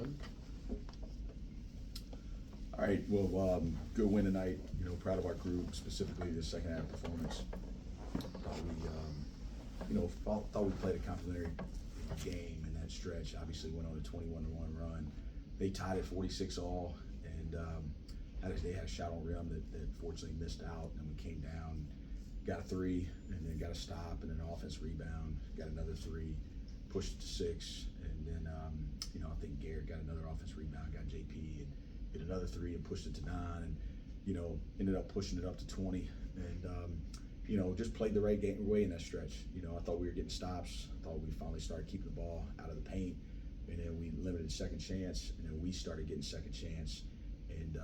11. All right, well, good win tonight. You know, proud of our group, specifically the second half performance. Thought we played a complimentary game in that stretch. Obviously, went on a 21-1 run. They tied at 46-all, and they had a shot on rim that fortunately missed out. And we came down, got a three, and then got a stop, and then an offense rebound, got another three, pushed it to 6, and then I think Garrett got another offense rebound, got JP, and hit another three and pushed it to 9, and ended up pushing it up to 20, and just played the right way in that stretch. I thought we were getting stops. I thought we finally started keeping the ball out of the paint, and then we limited second chance, and then we started getting second chance, and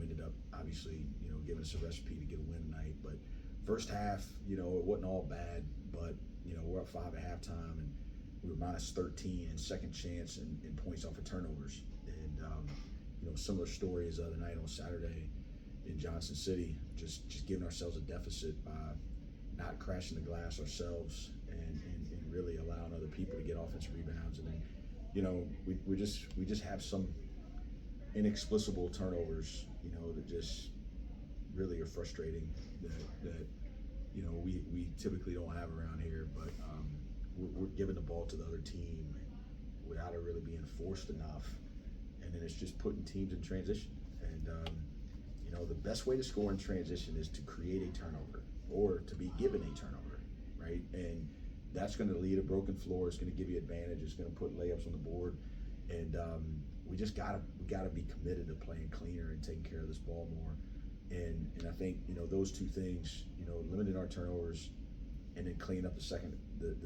ended up obviously giving us a recipe to get a win tonight. But first half, it wasn't all bad, but we're up 5 at halftime, and we were minus 13 in second chance and points off of turnovers, and similar story as the other night on Saturday in Johnson City, just giving ourselves a deficit by not crashing the glass ourselves and really allowing other people to get offensive rebounds. And then, we just have some inexplicable turnovers, that just really are frustrating that we typically don't have around here, but we're giving the ball to the other team without it really being forced enough. And then it's just putting teams in transition. And, the best way to score in transition is to create a turnover or to be given a turnover, right? And that's going to lead a broken floor. It's going to give you advantage. It's going to put layups on the board. And we gotta be committed to playing cleaner and taking care of this ball more. And I think, those two things, limiting our turnovers and then cleaning up the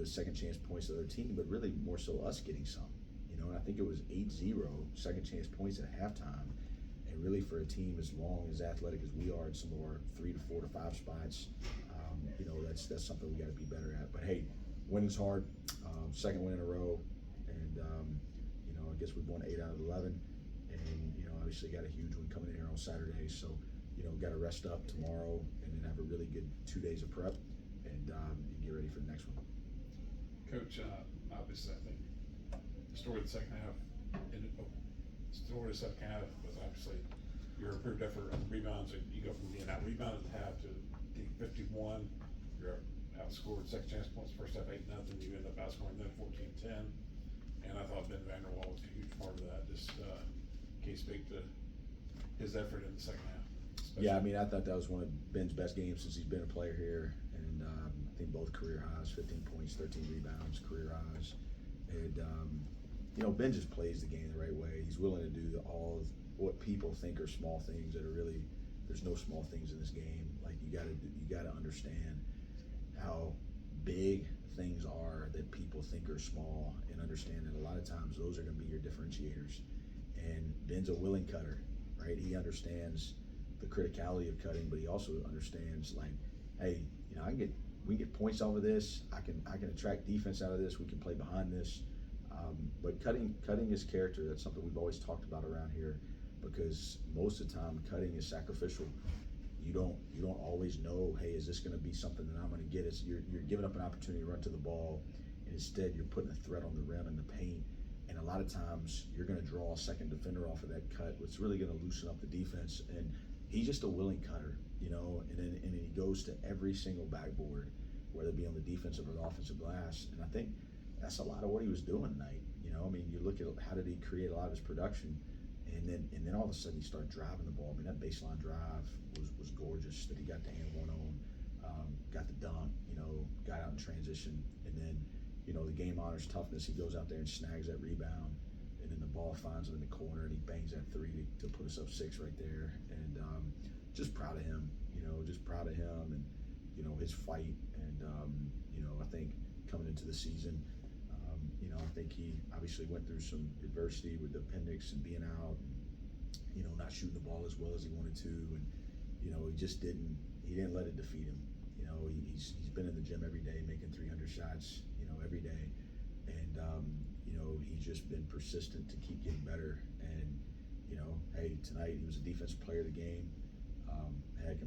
second chance points of the other team, but really more so us getting some. And I think it was 8-0 second chance points at halftime. And really for a team as long, as athletic as we are in some of our 3 to 4 to 5 spots, that's something we got to be better at. But hey, winning's hard. Second win in a row, and I guess we've won 8 out of 11, and obviously got a huge one coming in here on Saturday. So got to rest up tomorrow, and then have a really good 2 days of prep, and get ready for the next one. Coach, obviously, I think the story of the second half was obviously your improved effort on rebounds. And you go from being out rebounded at half to 51. You're outscored second chance points first half 8-0. You end up outscoring them 14-10. And I thought Ben Vanderwall was a huge part of that. Just can you speak to his effort in the second half? Yeah, I thought that was one of Ben's best games since he's been a player here, and I think both career highs, 15 points, 13 rebounds, career highs. And Ben just plays the game the right way. He's willing to do all of what people think are small things that are really, there's no small things in this game. Like you gotta understand how big things are that people think are small, and understand that a lot of times those are going to be your differentiators. And Ben's a willing cutter, right? He understands the criticality of cutting, but he also understands, like, hey, we can get points off of this. I can attract defense out of this. We can play behind this. But cutting is character. That's something we've always talked about around here, because most of the time cutting is sacrificial. You don't always know, hey, is this going to be something that I'm going to get? You're giving up an opportunity to run to the ball, and instead you're putting a threat on the rim and the paint. And a lot of times you're going to draw a second defender off of that cut, which is really going to loosen up the defense. And he's just a willing cutter, and then he goes to every single backboard, whether it be on the defensive or the offensive glass. And I think that's a lot of what he was doing tonight. You look at how did he create a lot of his production, and then all of a sudden he started driving the ball. That baseline drive was gorgeous that he got the and one on, got the dunk, got out in transition, and then the game honors toughness. He goes out there and snags that rebound, and then the ball finds him in the corner, and he bangs that three to put us up 6 right there. And just proud of him, and his fight. And I think coming into the season, I think he obviously went through some adversity with the appendix and being out, and, not shooting the ball as well as he wanted to, and he didn't let it defeat him. He's been in the gym every day, making 300 shots, every day, and he's just been persistent to keep getting better. And hey, tonight he was a defensive player of the game.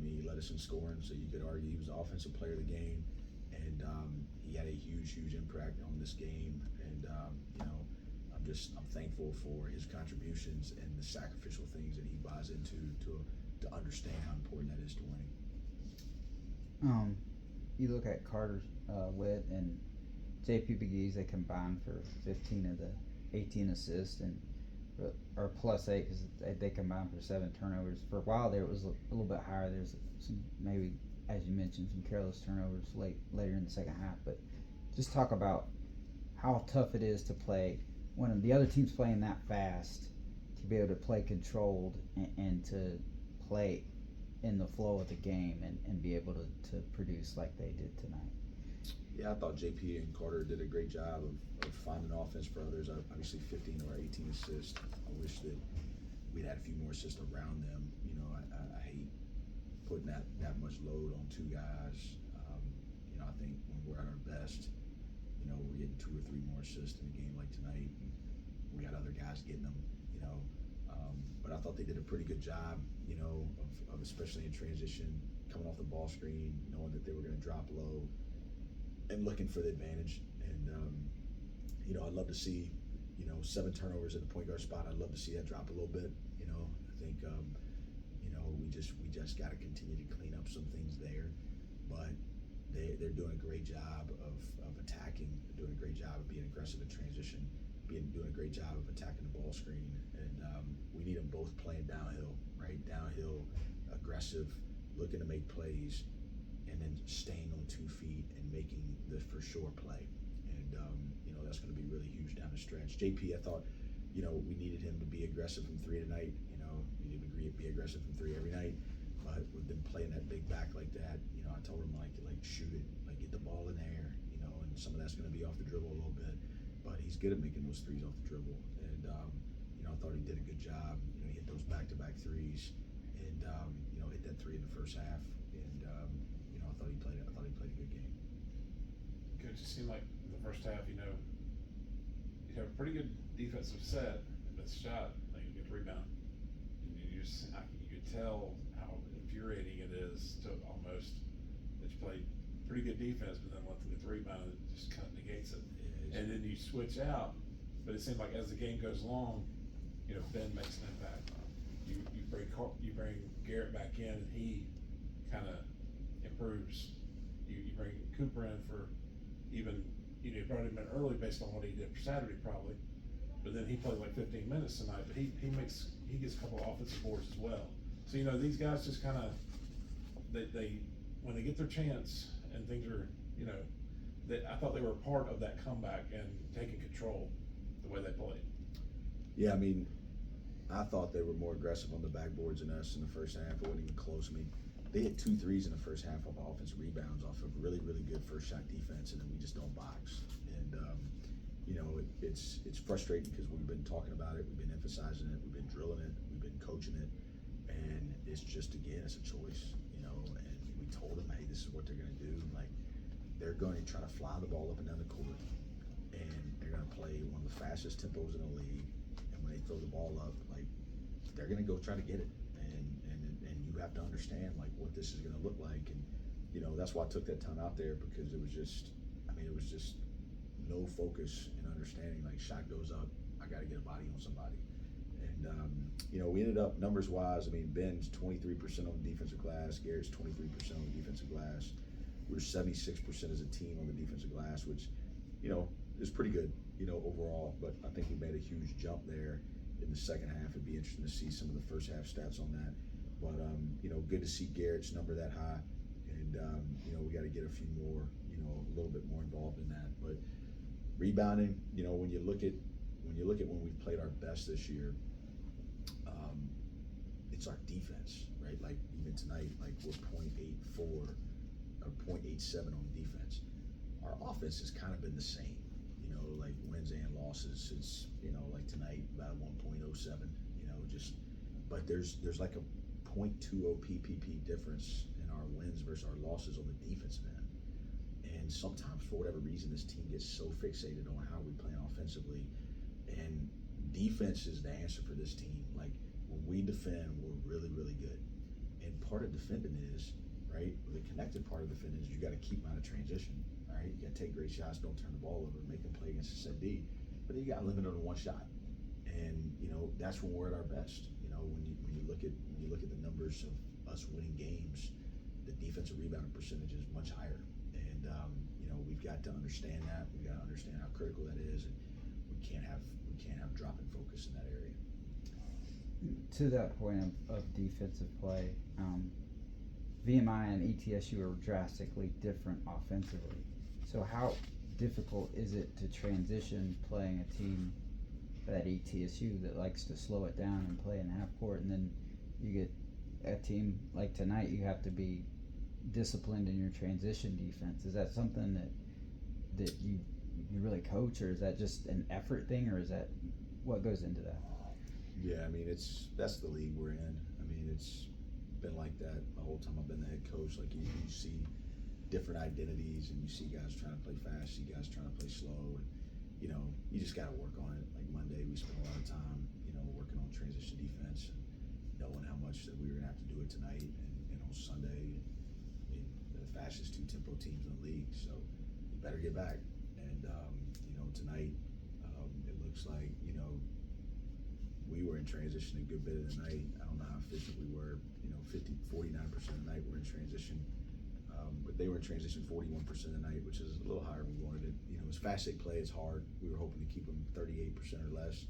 He led us in scoring, so you could argue he was the offensive player of the game, and he had a huge impact on this game. And I'm I'm thankful for his contributions and the sacrificial things that he buys into to understand how important that is to winning. You look at Carter Witt and JP Begees, they combined for 15 of the 18 assists, and or plus 8 because they combined for 7 turnovers. For a while there, it was a little bit higher. There's some, maybe, as you mentioned, some careless turnovers later in the second half. But just talk about how tough it is to play when the other team's playing that fast, to be able to play controlled and to play in the flow of the game and be able to produce like they did tonight. Yeah, I thought JP and Carter did a great job of finding offense for others. Obviously 15 or 18 assists. I wish that we'd had a few more assists around them. You know, I hate putting that much load on 2 guys. You know, I think when we're at our best, you know, we're getting 2 or 3 more assists in a game like tonight. And we got other guys getting them, you know. But I thought they did a pretty good job, you know, of especially in transition, coming off the ball screen, knowing that they were going to drop low and looking for the advantage. And, you know, I'd love to see, you know, 7 turnovers at the point guard spot. I'd love to see that drop a little bit. You know, I think, you know, we just got to continue to clean up some things there. But they're doing a great job of attacking, doing a great job of being aggressive in transition, doing a great job of attacking the ball screen. And we need them both playing downhill, right? Downhill, aggressive, looking to make plays, and then staying on 2 feet and making the for sure play. And, you know, that's going to be really huge down the stretch. JP, I thought, you know, we needed him to be aggressive from 3 tonight. You know, we need to be aggressive from 3 every night. But with them playing that big back like that, you know, I told him, like shoot it, like get the ball in there, you know, and some of that's going to be off the dribble a little bit. But he's good at making those threes off the dribble. And, you know, I thought he did a good job. You know, he hit those back-to-back threes and, you know, hit that 3 in the first half. And, you know, I thought he played a good game. It just seemed like in the first half, you know, you have a pretty good defensive set, but shot, like you get the rebound. And you could tell how infuriating it is to almost that you play pretty good defense, but then let them get the rebound and it just kind of negates it. And then you switch out, but it seemed like as the game goes along, you know, Ben makes an impact. You bring Garrett back in, and he kind of improves. You bring Cooper in for even, you know, you brought him in early based on what he did for Saturday probably, but then he played like 15 minutes tonight. But he gets a couple of offensive boards as well. So you know, these guys just kind of they when they get their chance and things are, you know, I thought they were a part of that comeback and taking control the way they played. Yeah, I mean, I thought they were more aggressive on the backboards than us in the first half. It wasn't even close. I mean, they hit 2 threes in the first half of offensive rebounds off of really, really good first shot defense, and then we just don't box. And, you know, it's frustrating because we've been talking about it, we've been emphasizing it, we've been drilling it, we've been coaching it, and it's just, again, it's a choice, you know, and we told them, hey, this is what they're going to do. Like, they're going to try to fly the ball up and down the court, and they're going to play one of the fastest tempos in the league. And when they throw the ball up, like, they're going to go try to get it. And you have to understand, like, what this is going to look like. And, you know, that's why I took that time out there, because it was just, I mean, it was just no focus and understanding. Like, shot goes up, I got to get a body on somebody. And, you know, we ended up, numbers-wise, I mean, Ben's 23% on the defensive glass, Garrett's 23% on the defensive glass. We're 76% as a team on the defensive glass, which, you know, is pretty good, you know, overall. But I think we made a huge jump there in the second half. It'd be interesting to see some of the first half stats on that. But, you know, good to see Garrett's number that high. And, you know, we got to get a few more, you know, a little bit more involved in that. But rebounding, you know, when you look at when we've played our best this year, it's our defense, right? Like, even tonight, like, we're 0.84 or 0.87 on defense. Our offense has kind of been the same, you know, like wins and losses. It's, you know, like tonight about 1.07, you know, just, but there's like a 0.20 PPP difference in our wins versus our losses on the defensive end. And sometimes, for whatever reason, this team gets so fixated on how we play offensively, and defense is the answer for this team. Like, when we defend, we're really, really good. And part of defending is, right, the connected part of defending is you got to keep them out of transition, right? You got to take great shots, don't turn the ball over, make them play against a set D. but you got limited on one shot. And, you know, that's when we're at our best. You know, when you look at the numbers of us winning games, the defensive rebounding percentage is much higher. And, you know, we've got to understand that. We've got to understand how critical that is. And we can't have drop in focus in that area. To that point of defensive play, VMI and ETSU are drastically different offensively. So how difficult is it to transition playing a team at ETSU that likes to slow it down and play in half court, and then you get a team like tonight, you have to be disciplined in your transition defense? Is that something that you really coach, or is that just an effort thing, or is that what goes into that? Yeah, I mean, that's the league we're in. I mean, it's been like that the whole time I've been the head coach. Like you see different identities, and you see guys trying to play fast, see guys trying to play slow, and you know, you just got to work on it. Like Monday, we spent a lot of time, you know, working on transition defense, and knowing how much that we were gonna have to do it tonight, and on Sunday. I mean, the fastest 2 tempo teams in the league, so you better get back. And you know, tonight, it looks like, you know, we were in transition a good bit of the night. I don't know how efficient we were. You know, 49% of the night we're in transition. But they were in transition 41% of the night, which is a little higher than we wanted it. You know, as fast as they play, it's hard. We were hoping to keep them 38% or less.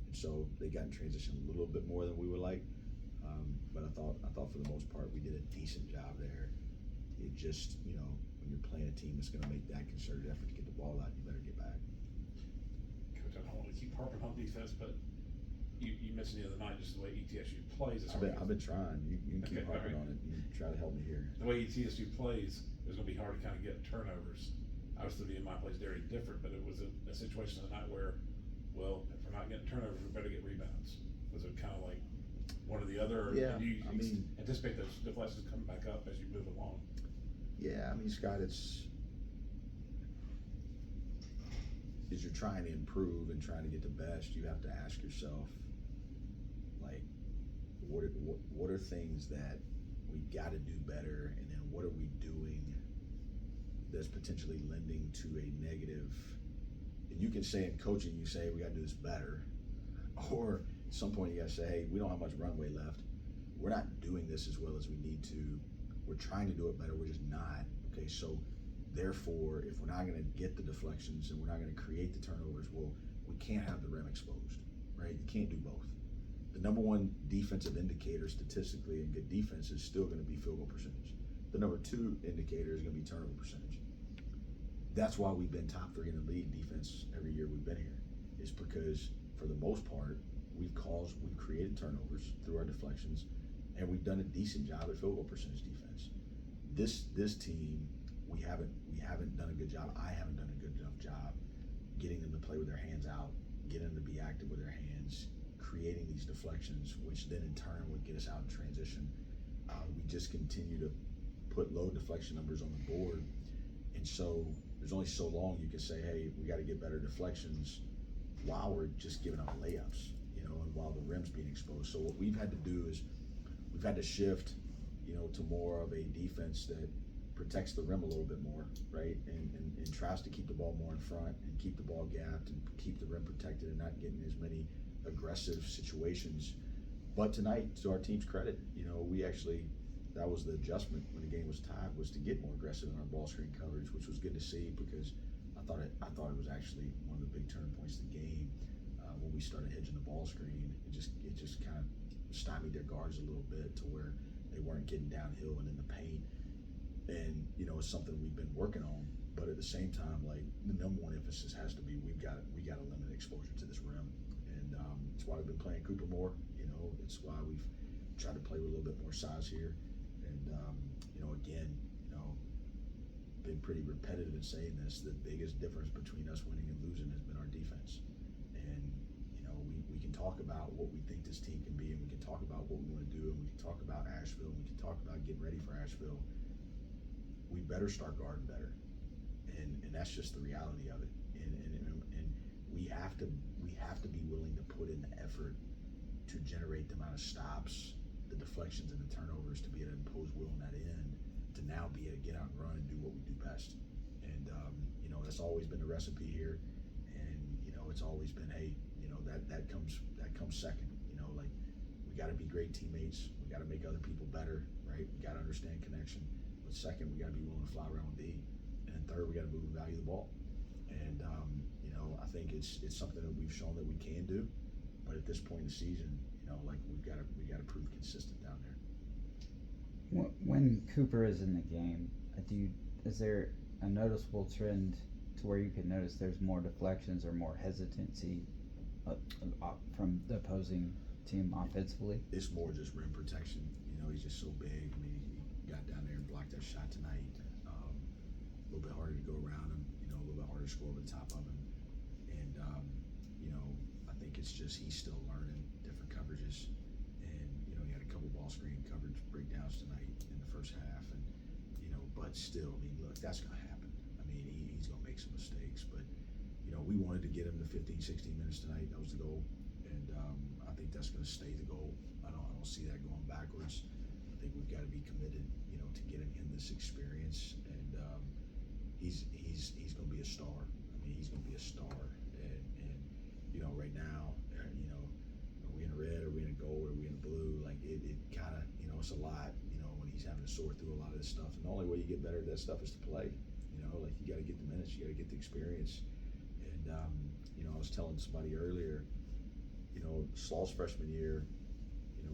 And so they got in transition a little bit more than we would like. But I thought for the most part, we did a decent job there. It just, you know, when you're playing a team that's going to make that concerted effort to get the ball out, you better get back. Coach, I don't want to keep harping on defense, but you mentioned the other night just the way ETSU plays. I've been trying. You can keep harping on it. You try to help me here. The way ETSU plays, it's going to be hard to kind of get turnovers. Obviously, VMI plays very different, but it was a situation the night where, well, if we're not getting turnovers, we better get rebounds. Was it kind of like one or the other? Or Yeah, do you I mean, anticipate those deflections coming back up as you move along? Yeah, I mean, Scott, as you're trying to improve and trying to get the best, you have to ask yourself, like, what are things that we got to do better, and then what are we doing that's potentially lending to a negative? And you can say in coaching, you say we got to do this better, or at some point you got to say, hey, we don't have much runway left. We're not doing this as well as we need to. We're trying to do it better. We're just not. Okay, so therefore, if we're not going to get the deflections and we're not going to create the turnovers, well, we can't have the rim exposed, right? You can't do both. The number one defensive indicator statistically in good defense is still going to be field goal percentage. The number 2 indicator is going to be turnover percentage. That's why we've been top 3 in the league defense every year we've been here, is because for the most part, we've created turnovers through our deflections, and we've done a decent job at field goal percentage defense. This team, we haven't done a good job. I haven't done a good enough job getting them to play with their hands out, getting them to be active with their hands, creating these deflections, which then in turn would get us out in transition. We just continue to put low deflection numbers on the board, and so there's only so long you can say, hey, we got to get better deflections while we're just giving up layups, you know, and while the rim's being exposed. So what we've had to do is we've had to shift, you know, to more of a defense that protects the rim a little bit more, right? And tries to keep the ball more in front and keep the ball gapped and keep the rim protected and not getting as many aggressive situations. But tonight, to our team's credit, you know, we actually, that was the adjustment when the game was tied, was to get more aggressive in our ball screen coverage, which was good to see, because I thought it was actually one of the big turning points of the game when we started hedging the ball screen. It just kind of stymied their guards a little bit to where they weren't getting downhill and in the paint. And, you know, it's something we've been working on, but at the same time, like, the number one emphasis has to be we got to limit exposure to this rim. And it's why we've been playing Cooper more. You know, it's why we've tried to play with a little bit more size here. And, you know, again, you know, been pretty repetitive in saying this, the biggest difference between us winning and losing has been our defense. And, you know, we can talk about what we think this team can be, and we can talk about what we want to do, and we can talk about Asheville, and we can talk about getting ready for Asheville. We better start guarding better, and that's just the reality of it. And we have to be willing to put in the effort to generate the amount of stops, the deflections, and the turnovers to be able to impose will on that end, to now be able to get out and run and do what we do best. And you know, that's always been the recipe here. And you know, it's always been, hey, that comes second. Like, we got to be great teammates. We got to make other people better, right? We got to understand connection. But second, we got to be willing to fly around with D. And then third, we got to move and value the ball. And I think it's something that we've shown that we can do. But at this point in the season, like, we got to prove consistent down there. When Cooper is in the game, is there a noticeable trend to where you can notice there's more deflections or more hesitancy from the opposing team offensively? It's more just rim protection. He's just so big. I mean, he got down there and blocked that shot tonight. A little bit harder to go around him. A little bit harder to score over the top of him. And I think it's just he's still learning different coverages. And he had a couple ball screen coverage breakdowns tonight in the first half. And but still, I mean, look, that's gonna happen. I mean, he's gonna make some mistakes, but we wanted to get him to 15, 16 minutes tonight. That was the goal, and I think that's going to stay the goal. I don't see that going backwards. I think we've got to be committed, to getting him this experience, and he's going to be a star. I mean, he's going to be a star, and right now, are we in red, are we in gold, are we in blue? Like it kind of, it's a lot, when he's having to sort through a lot of this stuff, and the only way you get better at that stuff is to play. Like you got to get the minutes, you got to get the experience. And I was telling somebody earlier, Slaw's freshman year,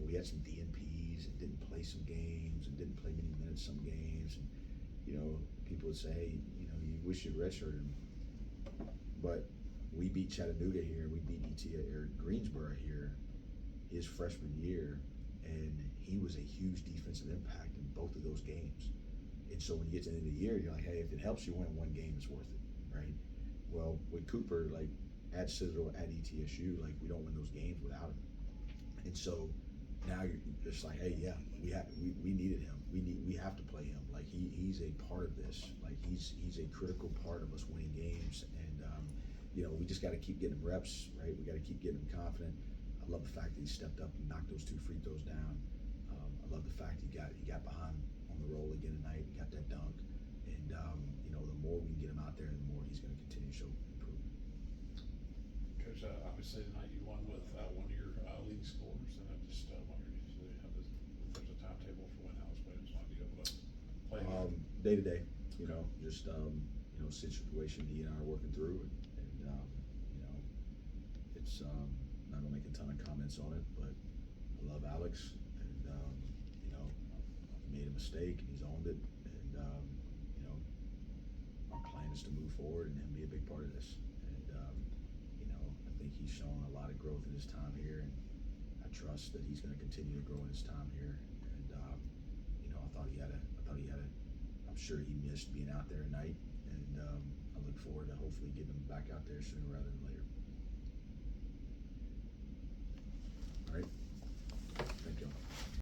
we had some DNPs and didn't play some games and didn't play many minutes some games, and people would say, hey, you wish you'd redshirted him. But we beat Chattanooga here, we beat Greensboro here his freshman year, and he was a huge defensive impact in both of those games. And so when you get to the end of the year, you're like, hey, if it helps you win one game, it's worth it, right? Well, with Cooper, like at Citadel, at ETSU, like we don't win those games without him. And so now you're just like, hey, yeah, we needed him. We have to play him. Like he's a part of this. Like he's a critical part of us winning games. And we just got to keep getting him reps, right? We got to keep getting him confident. I love the fact that he stepped up and knocked those 2 free throws down. I love the fact he got behind on the roll again tonight. He got that dunk. And the more we can get him out there, the more he's going to continue to show improvement. Coach, obviously tonight you won with one of your leading scorers, and I just wondered if there's a timetable for when Alex Williams might be able to play. Day to day, just situation he and I are working through, and it's not gonna make a ton of comments on it, but I love Alex, and he made a mistake and he's owned it, and our plan is to move forward and him be a big part of this. And I think he's shown a lot of growth in his time here, and I trust that he's going to continue to grow in his time here. And I thought he had a. I'm sure he missed being out there at night, and I look forward to hopefully getting him back out there sooner rather than later.